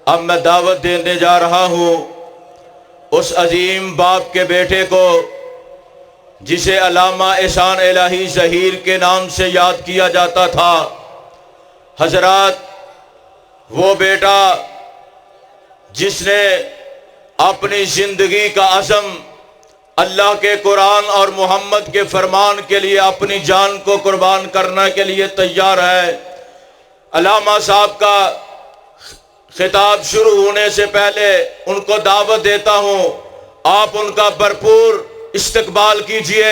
اب میں دعوت دینے جا رہا ہوں اس عظیم باپ کے بیٹے کو جسے علامہ احسان الہی ظہیر کے نام سے یاد کیا جاتا تھا۔ حضرات، وہ بیٹا جس نے اپنی زندگی کا عزم اللہ کے قرآن اور محمد کے فرمان کے لیے اپنی جان کو قربان کرنے کے لیے تیار ہے۔ علامہ صاحب کا خطاب شروع ہونے سے پہلے ان کو دعوت دیتا ہوں، آپ ان کا بھرپور استقبال کیجئے،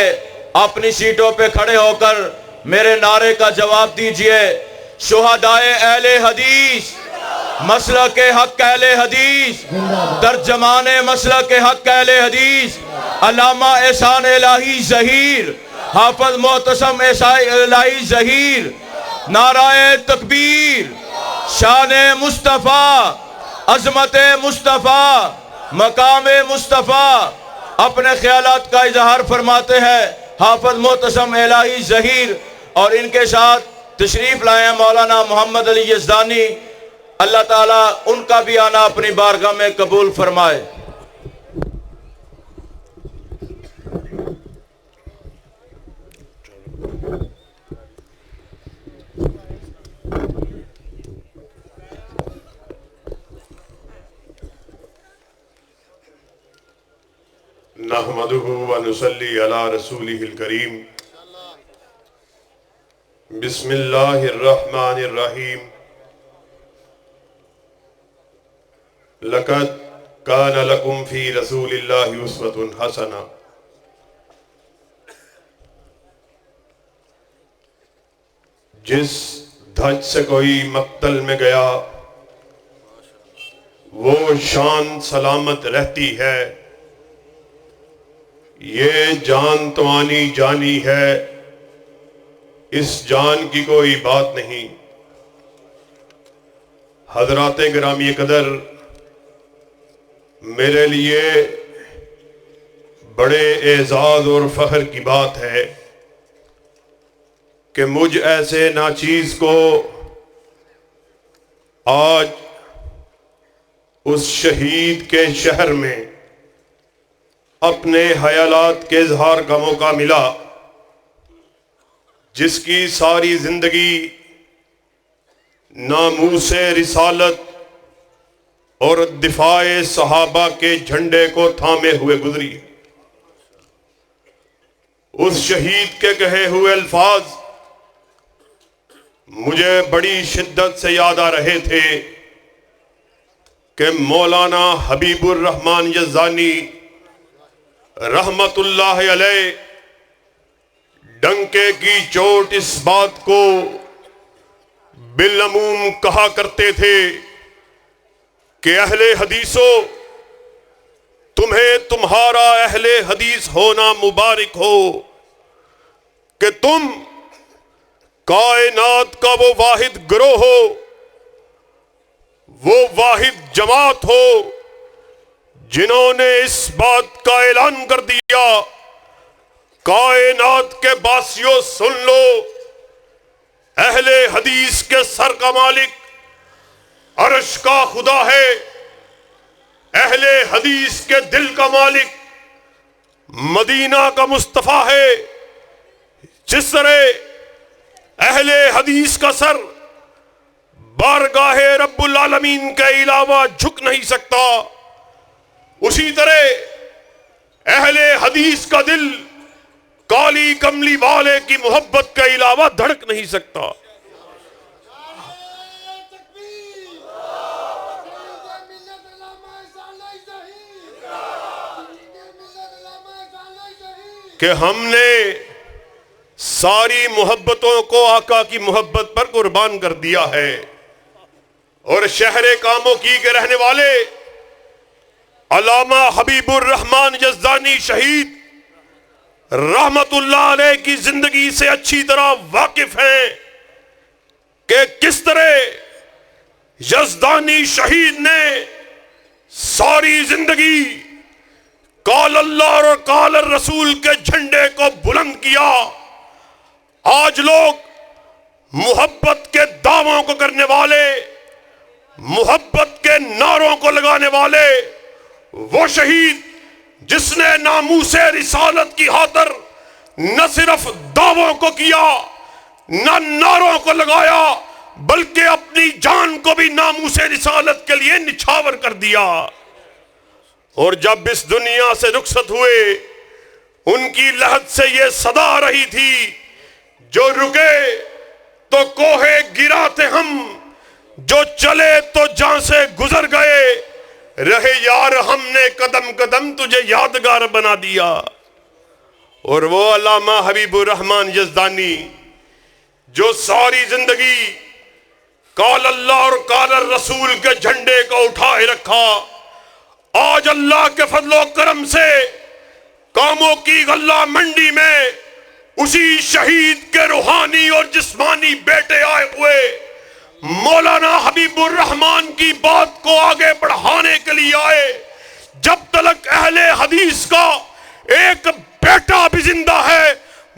اپنی سیٹوں پہ کھڑے ہو کر میرے نعرے کا جواب دیجئے۔ شہدائے اہل حدیث، مسلک حق اہل حدیث، ترجمان مسلک حق اہل حدیث علامہ احسان الہی ظہیر، حافظ معتصم احسان الہی ظہیر، نعرہ تکبیر، شان مصطفیٰ، عظمت مصطفیٰ، مقام مصطفیٰ۔ اپنے خیالات کا اظہار فرماتے ہیں حافظ معتصم الہی ظہیر، اور ان کے ساتھ تشریف لائے ہیں مولانا محمد علی یزدانی۔ اللہ تعالیٰ ان کا بھی آنا اپنی بارگاہ میں قبول فرمائے۔ نحمدہ ونصلی علی رسولہ الکریم۔ بسم اللہ الرحمن الرحیم۔ لقد کان لکم فی رسول اللہ اسوۃ حسنہ۔ جس دھج سے کوئی مقتل میں گیا وہ شان سلامت رہتی ہے، یہ جان تو آنی جانی ہے، اس جان کی کوئی بات نہیں۔ حضرات گرامی قدر، میرے لیے بڑے اعزاز اور فخر کی بات ہے کہ مجھ ایسے ناچیز کو آج اس شہید کے شہر میں اپنے خیالات کے اظہار کا موقع ملا، جس کی ساری زندگی ناموس رسالت اور دفاع صحابہ کے جھنڈے کو تھامے ہوئے گزری۔ اس شہید کے کہے ہوئے الفاظ مجھے بڑی شدت سے یاد آ رہے تھے کہ مولانا حبیب الرحمن یزدانی رحمت اللہ علیہ ڈنکے کی چوٹ اس بات کو بالعموم کہا کرتے تھے کہ اہل حدیثو، تمہیں تمہارا اہل حدیث ہونا مبارک ہو کہ تم کائنات کا وہ واحد گروہ ہو، وہ واحد جماعت ہو جنہوں نے اس بات کا اعلان کر دیا، کائنات کے باسیوں سن لو، اہل حدیث کے سر کا مالک عرش کا خدا ہے، اہل حدیث کے دل کا مالک مدینہ کا مصطفیٰ ہے۔ جس طرح اہل حدیث کا سر بارگاہ رب العالمین کے علاوہ جھک نہیں سکتا، اسی طرح اہل حدیث کا دل کالی کملی والے کی محبت کے علاوہ دھڑک نہیں سکتا۔ کہ ہم نے ساری محبتوں کو آقا کی محبت پر قربان کر دیا ہے، اور شہر کاموں کی کے رہنے والے علامہ حبیب الرحمن یزدانی شہید رحمت اللہ علیہ کی زندگی سے اچھی طرح واقف ہیں کہ کس طرح یزدانی شہید نے ساری زندگی قال اللہ اور قال الرسول کے جھنڈے کو بلند کیا۔ آج لوگ محبت کے دعووں کو کرنے والے محبت کے نعروں کو لگانے والے وہ شہید جس نے ناموس رسالت کی خاطر نہ صرف دعووں کو کیا، نہ نعروں کو لگایا، بلکہ اپنی جان کو بھی ناموس رسالت کے لیے نچھاور کر دیا۔ اور جب اس دنیا سے رخصت ہوئے، ان کی لحد سے یہ صدا آ رہی تھی، جو رکے تو کوہ گرا تھے ہم، جو چلے تو جان سے گزر گئے، رہے یار ہم نے قدم قدم تجھے یادگار بنا دیا۔ اور وہ علامہ حبیب الرحمن یزدانی جو ساری زندگی قال اللہ اور قال الرسول کے جھنڈے کو اٹھائے رکھا، آج اللہ کے فضل و کرم سے کاموں کی غلہ منڈی میں اسی شہید کے روحانی اور جسمانی بیٹے آئے ہوئے مولانا حبیب الرحمن کی بات کو آگے بڑھانے کے لیے آئے۔ جب تک اہل حدیث کا ایک بیٹا بھی زندہ ہے،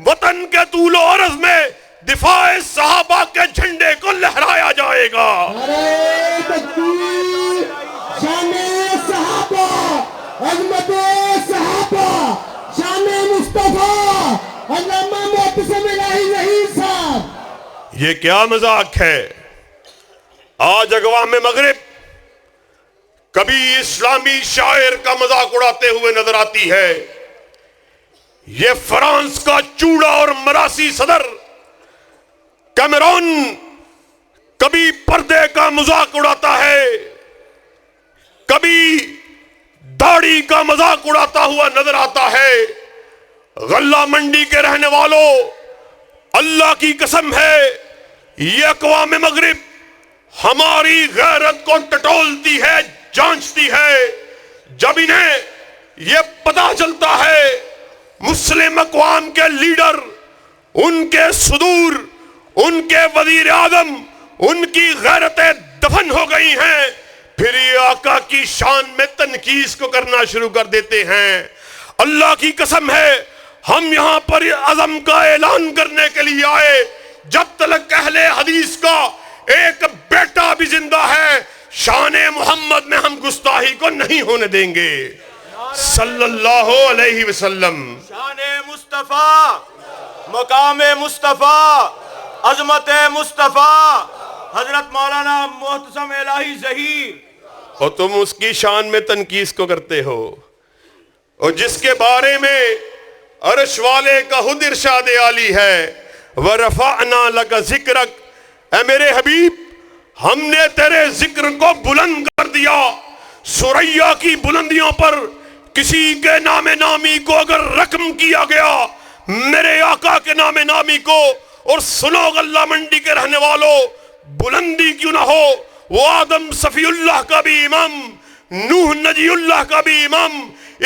وطن کے طول و عرض میں دفاع صحابہ کے جھنڈے کو لہرایا جائے گا۔ نعرہ تکبیر، شان صحابہ، عظمت صحابہ، شان مصطفیٰ، علامہ معتصم الہی ظہیر صاحب۔ یہ کیا مذاق ہے؟ آج اقوام مغرب کبھی اسلامی شاعر کا مذاق اڑاتے ہوئے نظر آتی ہے، یہ فرانس کا چوڑا اور مراسی صدر کیمرون کبھی پردے کا مذاق اڑاتا ہے، کبھی داڑھی کا مذاق اڑاتا ہوا نظر آتا ہے۔ غلہ منڈی کے رہنے والوں، اللہ کی قسم ہے یہ اقوام مغرب ہماری غیرت کو ٹٹولتی ہے، جانچتی ہے۔ جب انہیں یہ پتہ چلتا ہے مسلم اقوام کے لیڈر، ان کے صدور، ان کے وزیر اعظم، ان کی غیرتیں دفن ہو گئی ہیں، پھر یہ آقا کی شان میں تنقیص کو کرنا شروع کر دیتے ہیں۔ اللہ کی قسم ہے ہم یہاں پر عزم کا اعلان کرنے کے لیے آئے، جب تک اہل حدیث کا ایک بیٹا بھی زندہ ہے، شان محمد میں ہم گستاخی کو نہیں ہونے دیں گے صلی اللہ علیہ وسلم۔ شان مصطفیٰ، مقام مصطفیٰ، عظمت مصطفیٰ، حضرت مولانا محتسم الہی ظہیر، اور تم اس کی شان میں تنقیص کو کرتے ہو، اور جس کے بارے میں عرش والے کا خود ارشاد عالی ہے وَرَفَعْنَا لَكَ ذِكْرَكَ، اے میرے حبیب ہم نے تیرے ذکر کو بلند کر دیا۔ سریا کی بلندیوں پر کسی کے نام نامی کو اگر رقم کیا گیا، میرے آقا کے نام نامی کو، اور سنو غلہ منڈی کے رہنے والوں، بلندی کیوں نہ ہو، وہ آدم صفی اللہ کا بھی امام، نوح نجی اللہ کا بھی امام،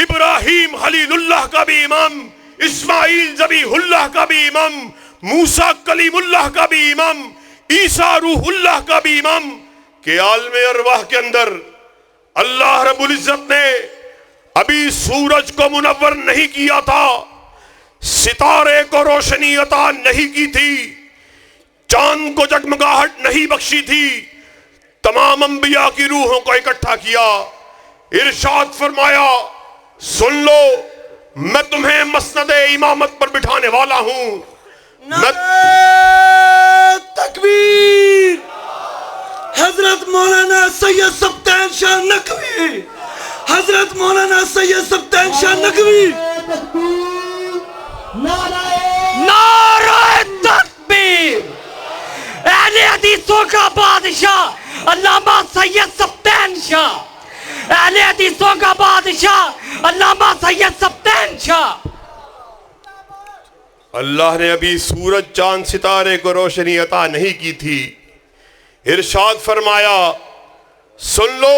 ابراہیم خلیل اللہ کا بھی امام، اسماعیل ذبیح اللہ کا بھی امام، موسیٰ کلیم اللہ کا بھی امام، عیسیٰ روح اللہ کا بھی امام، کہ عالم ارواح کے اندر اللہ رب العزت نے ابھی سورج کو منور نہیں کیا تھا، ستارے کو روشنی عطا نہیں کی تھی، چاند کو جگمگاہٹ نہیں بخشی تھی، تمام انبیاء کی روحوں کو اکٹھا کیا، ارشاد فرمایا سن لو میں تمہیں مسند امامت پر بٹھانے والا ہوں۔ نعرہ تکبیر، حضرت مولانا سید سبطین شاہ نقوی، حضرت مولانا سید سبطین شاہ نقوی، نعرہ تکبیر، اہل حدیثوں کا بادشاہ علامہ سید سبطین شاہ، اہل حدیثوں کا بادشاہ علامہ سید سبطین شاہ۔ اللہ نے ابھی سورج چاند ستارے کو روشنی عطا نہیں کی تھی، ارشاد فرمایا سن لو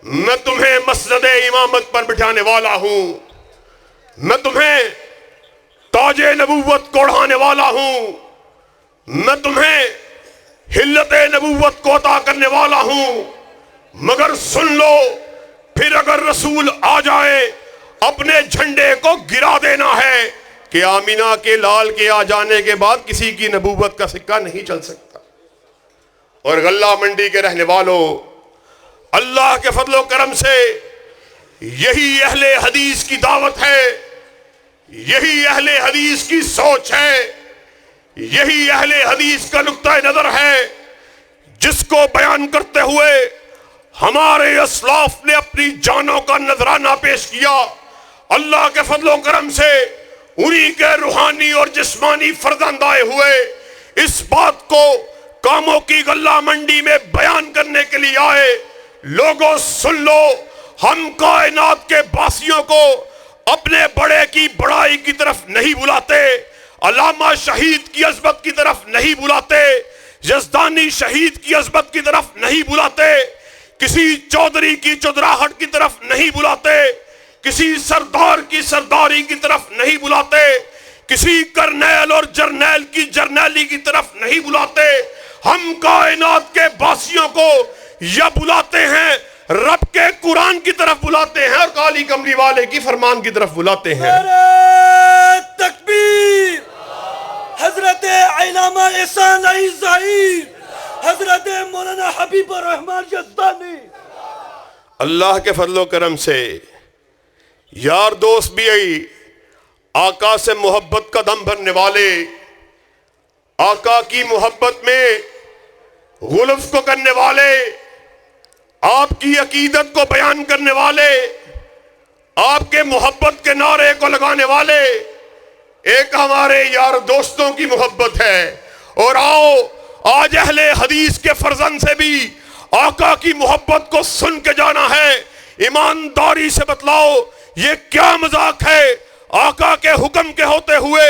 میں تمہیں مسند امامت پر بٹھانے والا ہوں، میں تمہیں تاج نبوت کو اڑانے والا ہوں، میں تمہیں حلت نبوت کو عطا کرنے والا ہوں، مگر سن لو پھر اگر رسول آ جائے اپنے جھنڈے کو گرا دینا ہے کہ آمینہ کے لال کے آ جانے کے بعد کسی کی نبوت کا سکہ نہیں چل سکتا۔ اور غلہ منڈی کے رہنے والوں، اللہ کے فضل و کرم سے یہی اہل حدیث کی دعوت ہے، یہی اہل حدیث کی سوچ ہے، یہی اہل حدیث کا نقطہ نظر ہے جس کو بیان کرتے ہوئے ہمارے اسلاف نے اپنی جانوں کا نذرانہ پیش کیا۔ اللہ کے فضل و کرم سے انہی کے روحانی اور جسمانی فرزند آئے ہوئے اس بات کو کاموں کی غلہ منڈی میں بیان کرنے کے لیے آئے۔ لوگوں سن لو، ہم کائنات کے باسیوں کو اپنے بڑے کی بڑائی کی طرف نہیں بلاتے، علامہ شہید کی عظمت کی طرف نہیں بلاتے، یزدانی شہید کی عظمت کی طرف نہیں بلاتے، کسی چودھری کی چودراہٹ کی طرف نہیں بلاتے، کسی سردار کی سرداری کی طرف نہیں بلاتے، کسی کرنیل اور جرنیل کی جرنیلی کی طرف نہیں بلاتے۔ ہم کائنات کے باسیوں کو یا بلاتے ہیں رب کے قرآن کی طرف بلاتے ہیں اور کالی کملی والے کی فرمان کی طرف بلاتے ہیں۔ نعرہ تکبیر! حضرت علامہ احسان علی ظہیر، حضرت مولانا حبیب الرحمن یزدانی۔ اللہ کے فضل و کرم سے یار دوست بھی آقا سے محبت کا دم بھرنے والے، آقا کی محبت میں غلف کو کرنے والے، آپ کی عقیدت کو بیان کرنے والے، آپ کے محبت کے نعرے کو لگانے والے ایک ہمارے یار دوستوں کی محبت ہے۔ اور آؤ آج اہل حدیث کے فرزند سے بھی آقا کی محبت کو سن کے جانا ہے۔ ایمانداری سے بتلاؤ یہ کیا مذاق ہے؟ آقا کے حکم کے ہوتے ہوئے،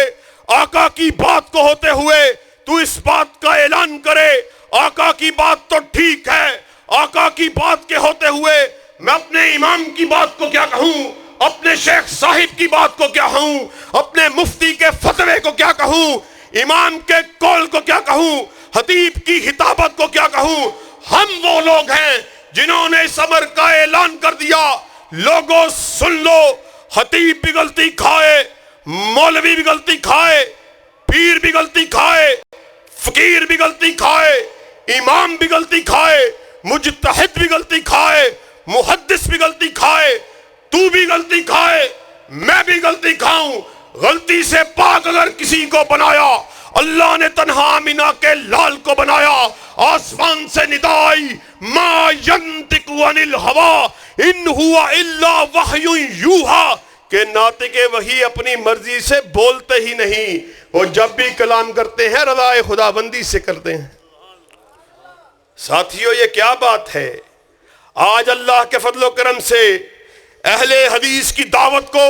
آقا کی بات کو ہوتے ہوئے تو اس بات کا اعلان کرے آقا کی بات تو ٹھیک ہے، آقا کی بات کے ہوتے ہوئے میں اپنے امام کی بات کو کیا کہوں، اپنے شیخ صاحب کی بات کو کیا کہوں، اپنے مفتی کے فتوے کو کیا کہوں، امام کے قول کو کیا کہوں، خطیب کی خطابت کو کیا کہوں۔ ہم وہ لوگ ہیں جنہوں نے اس امر کا اعلان کر دیا۔ لوگوں سن لو، خطیب بھی غلطی کھائے، مولوی بھی غلطی کھائے، پیر بھی غلطی کھائے، فقیر بھی غلطی کھائے، امام بھی غلطی کھائے، مجتہد بھی غلطی کھائے، محدث بھی غلطی کھائے، تو بھی غلطی کھائے، میں بھی غلطی کھاؤں۔ غلطی سے پاک اگر کسی کو بنایا، اللہ نے تنہا آمینہ کے لال کو بنایا۔ آسمان سے ندا آئی، ما ینطق عن الہوی ان ہوا الا وحی یوحی، کہ ناطق وحی اپنی مرضی سے بولتے ہی نہیں، وہ جب بھی کلام کرتے ہیں رضا خداوندی سے کرتے ہیں۔ ساتھیو یہ کیا بات ہے؟ آج اللہ کے فضل و کرم سے اہل حدیث کی دعوت کو،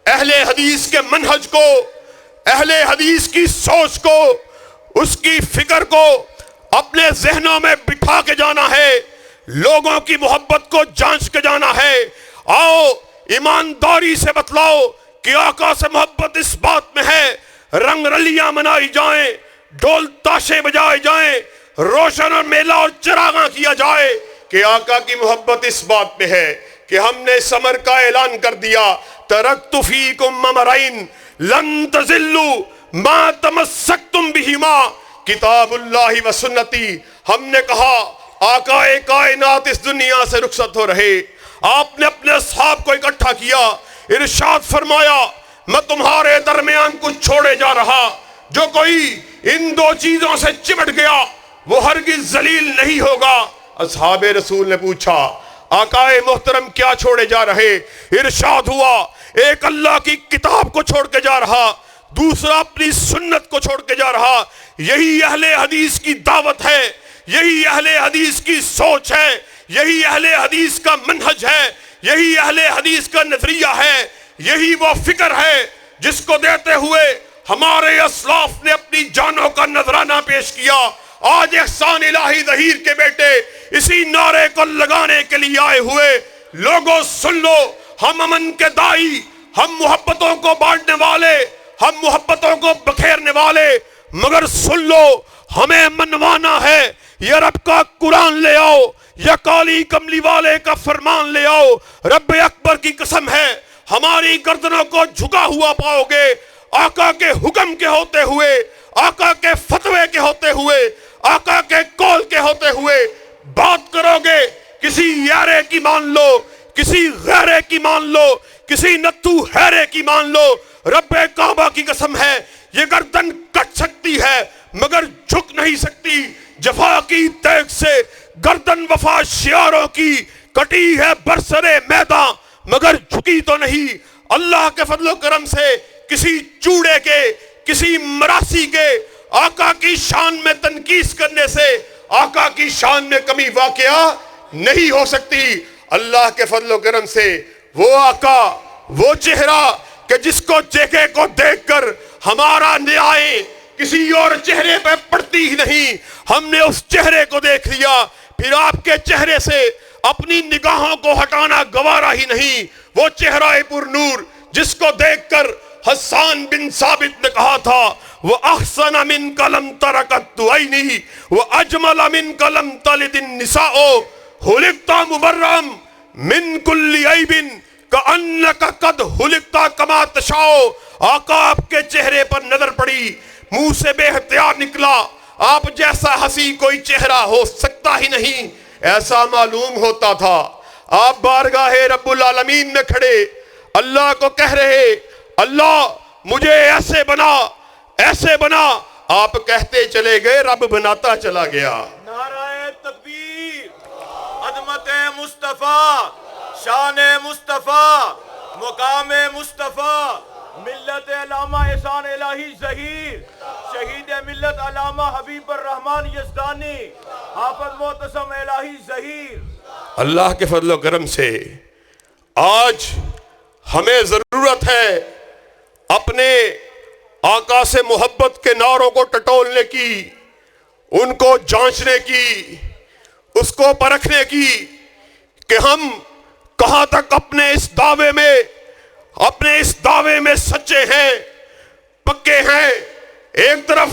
اہل حدیث کے منہج کو، اہل حدیث کی سوچ کو، اس کی فکر کو اپنے ذہنوں میں بٹھا کے جانا ہے، لوگوں کی محبت کو جانچ کے جانا ہے۔ آؤ ایمانداری سے بتلاؤ کہ آقا سے محبت اس بات میں ہے، رنگ رلیاں منائی جائیں، ڈول تاشے بجائے جائیں، روشن اور میلہ اور چراغاں کیا جائے، کہ آقا کی محبت اس بات میں ہے کہ ہم نے سمر کا اعلان کر دیا، ترکت فیکم امرین لن تضلوا ما تمسکتم بہما کتاب اللہ و سنتی۔ ہم نے کہا آقا کائنات اس دنیا سے رخصت ہو رہے، آپ نے اپنے اصحاب کو اکٹھا کیا، ارشاد فرمایا میں تمہارے درمیان کچھ چھوڑے جا رہا، جو کوئی ان دو چیزوں سے چمٹ گیا وہ ہرگز ذلیل نہیں ہوگا۔ اصحاب رسول نے پوچھا آقا محترم کیا چھوڑے جا رہے؟ ارشاد ہوا ایک اللہ کی کتاب کو چھوڑ کے جا رہا، دوسرا اپنی سنت کو چھوڑ کے جا رہا۔ یہی اہل حدیث کی دعوت ہے، یہی اہل حدیث کی سوچ ہے، یہی اہل حدیث کا منہج ہے، یہی اہل حدیث کا نظریہ ہے، یہی وہ فکر ہے جس کو دیتے ہوئے ہمارے اسلاف نے اپنی جانوں کا نذرانہ پیش کیا۔ آج احسان الہی ظہیر کے بیٹے اسی نعرے کو لگانے کے لیے آئے ہوئے۔ لوگوں سن لو، ہم امن کے دائی، ہم محبتوں کو بانٹنے والے، ہم محبتوں کو بکھیرنے والے، مگر سن لو ہمیں منوانا ہے، یا رب کا قرآن لے آؤ یا کالی کملی والے کا فرمان لے آؤ۔ رب اکبر کی قسم ہے ہماری گردنوں کو جھکا ہوا پاؤ گے، آقا کے حکم کے ہوتے ہوئے آقا کے فتوے کے ہوتے ہوئے، آقا کے قول کے ہوتے ہوئے بات کرو گے، کسی یارے کی مان لو، کسی غیرے کی مان لو، کسی نتو ہیرے کی مان لو، رب کعبہ کی قسم ہے یہ گردن کٹ سکتی ہے مگر جھک نہیں سکتی۔ جفا کی تیغ سے گردن وفا شیاروں کی کٹی ہے برسرے میدان مگر جھکی تو نہیں۔ اللہ کے فضل و کرم سے کسی چوڑے کے، کسی مراسی کے آقا کی شان میں تنقیص کرنے سے آقا کی شان میں کمی واقعہ نہیں ہو سکتی۔ اللہ کے فضل و کرم سے وہ آقا، وہ چہرہ کہ جس کو چہرے کو دیکھ کر ہمارا نگاہیں کسی اور چہرے پہ پڑتی ہی نہیں، ہم نے اس چہرے کو دیکھ لیا، پھر آپ کے چہرے سے اپنی نگاہوں کو ہٹانا گوارا ہی نہیں۔ وہ چہرہ پر نور جس کو دیکھ کر حسان بن ثابت نے کہا تھا وَأَحْسَنَ مِنْكَ لَمْ تَرَكَتْ عَيْنِي وَأَجْمَلَ مِنْكَ لَمْ تَلِدِ النِّسَاءُ خُلِقْتَ مُبَرًّا مِنْ كُلِّ عَيْبٍ كَأَنَّكَ قَدْ خُلِقْتَ كَمَا تَشَاءُ۔ آقا آپ کے چہرے پر نظر پڑی، منہ سے بے اختیار نکلا آپ جیسا حسی کوئی چہرہ ہو سکتا ہی نہیں، ایسا معلوم ہوتا تھا۔ آپ بارگاہ رب العالمین میں کھڑے اللہ کو کہہ رہے اللہ مجھے ایسے بنا، ایسے بنا، آپ کہتے چلے گئے رب بناتا چلا گیا۔ نعرہ تکبیر، عظمت مصطفیٰ، شان مصطفیٰ، مقام مصطفیٰ، ملت علامہ احسان الہی ظہیر، شہید ملت علامہ حبیب الرحمن یزدانی، حافظ معتصم الہی ظہیر۔ اللہ کے فضل و کرم سے آج ہمیں ضرورت ہے اپنے آقا سے محبت کے نعروں کو ٹٹولنے کی، ان کو جانچنے کی، اس کو پرکھنے کی کہ ہم کہاں تک اپنے اس دعوے میں سچے ہیں، پکے ہیں۔ ایک طرف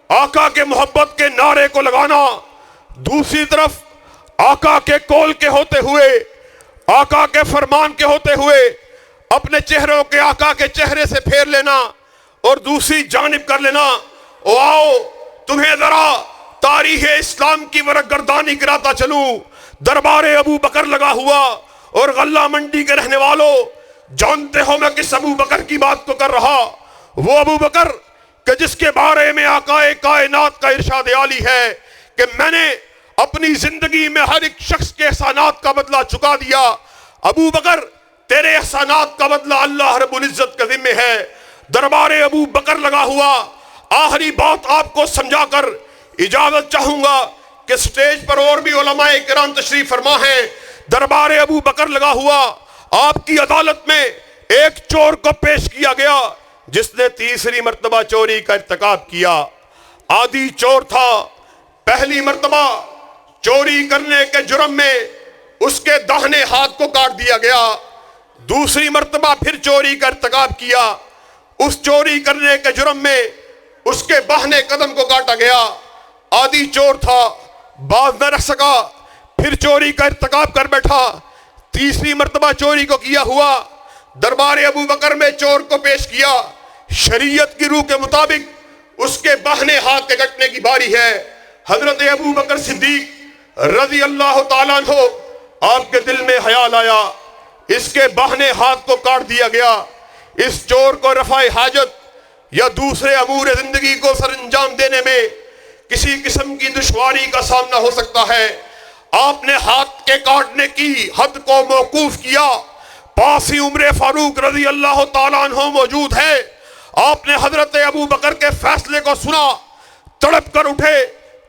آقا کے محبت کے نعرے کو لگانا، دوسری طرف آقا کے قول کے ہوتے ہوئے، آقا کے فرمان کے ہوتے ہوئے اپنے چہروں کے آقا کے چہرے سے پھیر لینا اور دوسری جانب کر لینا۔ او آؤ تمہیں ذرا تاریخ اسلام کی ورق گردانی کراتا چلوں۔ دربار ابو بکر لگا ہوا، اور غلہ منڈی کے رہنے والوں جانتے ہو میں کس ابو بکر کی بات کو کر رہا، وہ ابو بکر کہ جس کے بارے میں آقا کائنات کا ارشاد عالی ہے کہ میں نے اپنی زندگی میں ہر ایک شخص کے احسانات کا بدلہ چکا دیا۔ ابو بکر تیرے احسانات کا بدلہ اللہ رب العزت کے ذمہ ہے۔ دربار ابو بکر لگا ہوا۔ آخری بات آپ کو سمجھا کر اجازت چاہوں گا کہ سٹیج پر اور بھی علماء کرام تشریف فرما ہیں۔ دربار ابو بکر لگا ہوا، آپ کی عدالت میں ایک چور کو پیش کیا گیا جس نے تیسری مرتبہ چوری کا ارتکاب کیا۔ عادی چور تھا، پہلی مرتبہ چوری کرنے کے جرم میں اس کے داہنے ہاتھ کو کاٹ دیا گیا، دوسری مرتبہ پھر چوری کا ارتکاب کیا، اس چوری کرنے کے جرم میں اس کے باہنے قدم کو کاٹا گیا۔ عادی چور تھا، باز نہ رکھ سکا، پھر چوری کا ارتکاب کر بیٹھا، تیسری مرتبہ چوری کو کیا ہوا۔ دربار ابو بکر میں چور کو پیش کیا، شریعت کی روح کے مطابق اس کے باہنے ہاتھ کے کٹنے کی باری ہے۔ حضرت ابو بکر صدیق رضی اللہ تعالیٰ عنہ آپ کے دل میں خیال آیا، اس کے باہنے ہاتھ کو کاٹ دیا گیا، اس چور کو رفع حاجت یا دوسرے امور زندگی کو سر انجام دینے میں کسی قسم کی دشواری کا سامنا ہو سکتا ہے۔ آپ نے ہاتھ کے کاٹنے کی حد کو موقوف کیا، پاس ہی عمر فاروق رضی اللہ تعالیٰ عنہ موجود ہے۔ آپ نے حضرت ابو بکر کے فیصلے کو سنا، تڑپ کر اٹھے،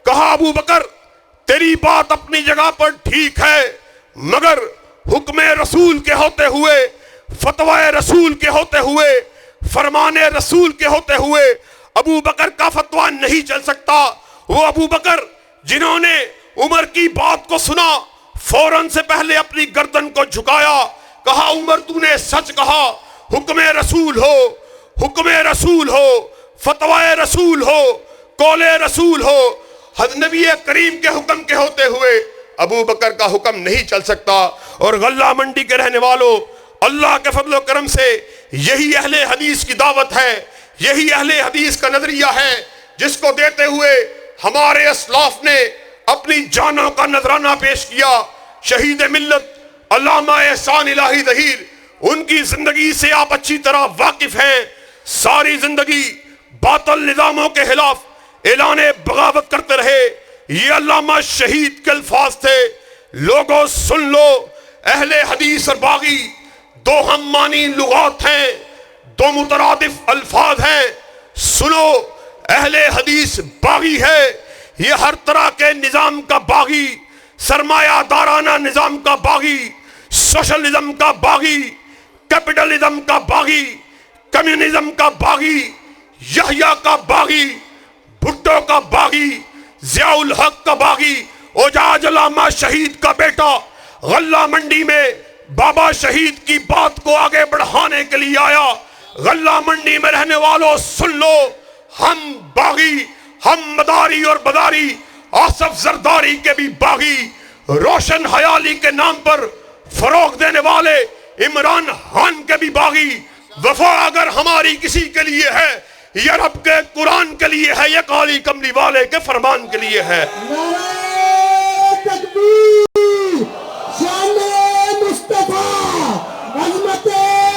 کہا ابو بکر تیری بات اپنی جگہ پر ٹھیک ہے، مگر حکم رسول کے ہوتے ہوئے، فتوی رسول کے ہوتے ہوئے، فرمان رسول کے ہوتے ہوئے ابو بکر کا فتویٰ نہیں چل سکتا۔ وہ ابو بکر جنہوں نے عمر کی بات کو سنا، فوراً سے پہلے اپنی گردن کو جھکایا، کہا عمر تو نے سچ کہا، حکم رسول ہو، حکم رسول ہو، فتوی رسول ہو، قول رسول ہو، نبی کریم کے حکم کے ہوتے ہوئے ابو بکر کا حکم نہیں چل سکتا۔ اور غلہ منڈی کے رہنے والوں، اللہ کے فضل و کرم سے یہی اہل حدیث کی دعوت ہے، یہی اہل حدیث کا نظریہ ہے جس کو دیتے ہوئے ہمارے اسلاف نے اپنی جانوں کا نذرانہ پیش کیا، شہید ملت علامہ احسان الہی ظہیر، ان کی زندگی سے آپ اچھی طرح واقف ہیں۔ ساری زندگی باطل نظاموں کے خلاف اعلان بغاوت کرتے رہے۔ یہ علامہ شہید کے الفاظ تھے، لوگوں سن لو، اہل حدیث اور باغی دو ہم معنی لغات ہیں، دو مترادف الفاظ ہیں۔ سنو، اہل حدیث باغی ہے، یہ ہر طرح کے نظام کا باغی، سرمایہ دارانہ نظام کا باغی، سوشلزم کا باغی، کیپٹلزم کا باغی، کمیونزم کا باغی، یحییٰ کا باغی، بھٹو کا باغی، ضیاء الحق کا باغی، اعجاز علامہ شہید کا بیٹا غلہ منڈی میں بابا شہید کی بات کو آگے بڑھانے کے لیے آیا۔ غلہ منڈی میں رہنے والوں سن لو، ہم باغی، ہم مداری اور بداری، آصف زرداری کے بھی باغی، روشن حیالی کے نام پر فروغ دینے والے عمران خان کے بھی باغی۔ وفا اگر ہماری کسی کے لیے ہے، یہ رب کے قرآن کے لیے ہے، یہ کالی کملی والے کے فرمان کے لیے ہے۔ نعرہ تکبیر، شان مصطفیٰ، عظمت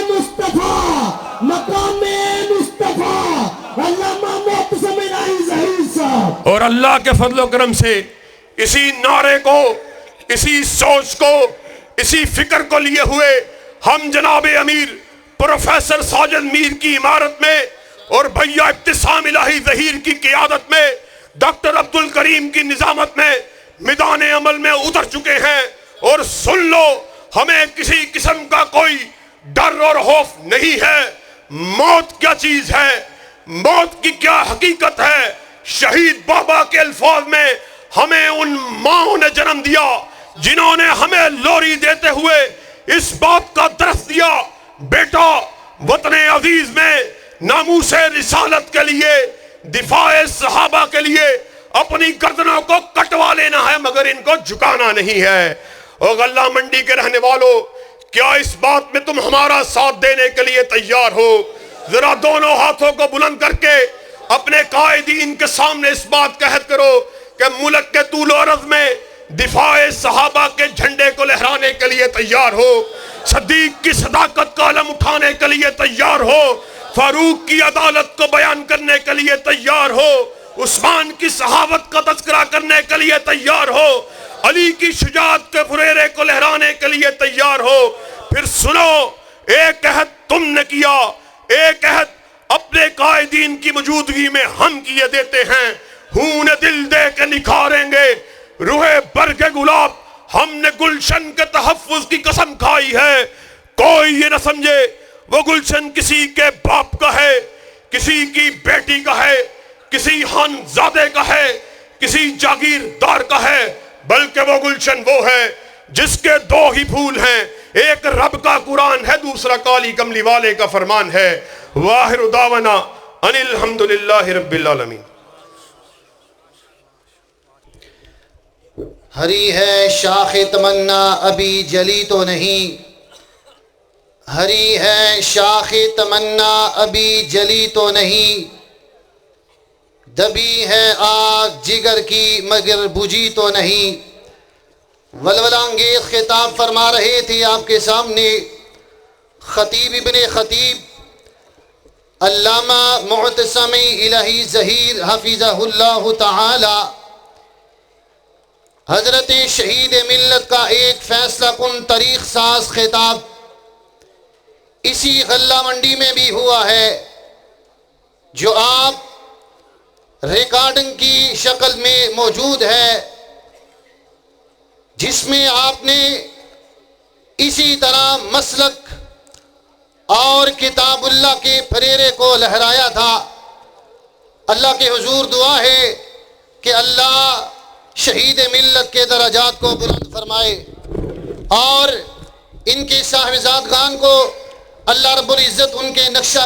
مصطفیٰ، مقام مصطفیٰ، علامہ معتصم الہی ظہیر صاحب۔ اور اللہ کے فضل و کرم سے اسی نعرے کو، اسی سوچ کو، اسی فکر کو لیے ہوئے ہم جناب امیر پروفیسر ساجد میر کی عمارت میں اور بھیا ابتسام الہی ظہیر کی قیادت میں، ڈاکٹر عبد الکریم کی نظامت میں میدان عمل میں اتر چکے ہیں۔ اور سن لو، ہمیں کسی قسم کا کوئی ڈر اور خوف نہیں ہے۔ موت کیا چیز ہے، موت کی کیا حقیقت ہے، شہید بابا کے الفاظ میں ہمیں ان ماؤں نے جنم دیا جنہوں نے ہمیں لوری دیتے ہوئے اس بات کا درس دیا، بیٹا وطن عزیز میں ناموس رسالت کے لیے، دفاع صحابہ کے لیے اپنی گردنوں کو کٹوا لینا ہے مگر ان کو جھکانا نہیں ہے۔ اور غلہ منڈی کے رہنے والوں، کیا اس بات میں تم ہمارا ساتھ دینے کے لیے تیار ہو؟ ذرا دونوں ہاتھوں کو بلند کر کے اپنے قائدین کے سامنے اس بات کا عہد کرو کہ ملک کے طول و عرض میں دفاع صحابہ کے جھنڈے کو لہرانے کے لیے تیار ہو، صدیق کی صداقت کا علم اٹھانے کے لیے تیار ہو، فاروق کی عدالت کو بیان کرنے کے لیے تیار ہو، عثمان کی صحابت کا تذکرہ کرنے کے لیے تیار ہو، علی کی شجاعت کے فریرے کو لہرانے کے لیے تیار ہو۔ پھر سنو، ایک عہد تم نے کیا، ایک عہد اپنے قائدین کی موجودگی میں ہم کیے دیتے ہیں، خون دل دے کے نکھاریں گے روح برگ گلاب، ہم نے گلشن کے تحفظ کی قسم کھائی ہے۔ کوئی یہ نہ سمجھے وہ گلشن کسی کے باپ کا ہے، کسی کی بیٹی کا ہے، کسی خانزادے کا ہے، کسی جاگیردار کا ہے، بلکہ وہ گلشن وہ ہے جس کے دو ہی پھول ہیں، ایک رب کا قرآن ہے، دوسرا کالی کملی والے کا فرمان ہے۔ وآخر دعوانا ان الحمدللہ رب العالمین۔ ہری ہے شاخ تمنا ابھی جلی تو نہیں، ہری ہے شاخ تمنا ابھی جلی تو نہیں، دبی ہے آگ جگر کی مگر بجھی تو نہیں۔ ولولہ انگیز خطاب فرما رہے تھے آپ کے سامنے خطیب ابن خطیب علامہ معتصم الہی ظہیر حفظہ اللہ تعالی، حضرت شہید ملت کا ایک فیصلہ کن تاریخ ساز خطاب اسی غلہ منڈی میں بھی ہوا ہے، جو آپ ریکارڈنگ کی شکل میں موجود ہے، جس میں آپ نے اسی طرح مسلک اور کتاب اللہ کے پھریرے کو لہرایا تھا۔ اللہ کے حضور دعا ہے کہ اللہ شہید ملت کے درجات کو بلند فرمائے اور ان کے صاحبزادگان کو اللہ رب العزت ان کے نقشہ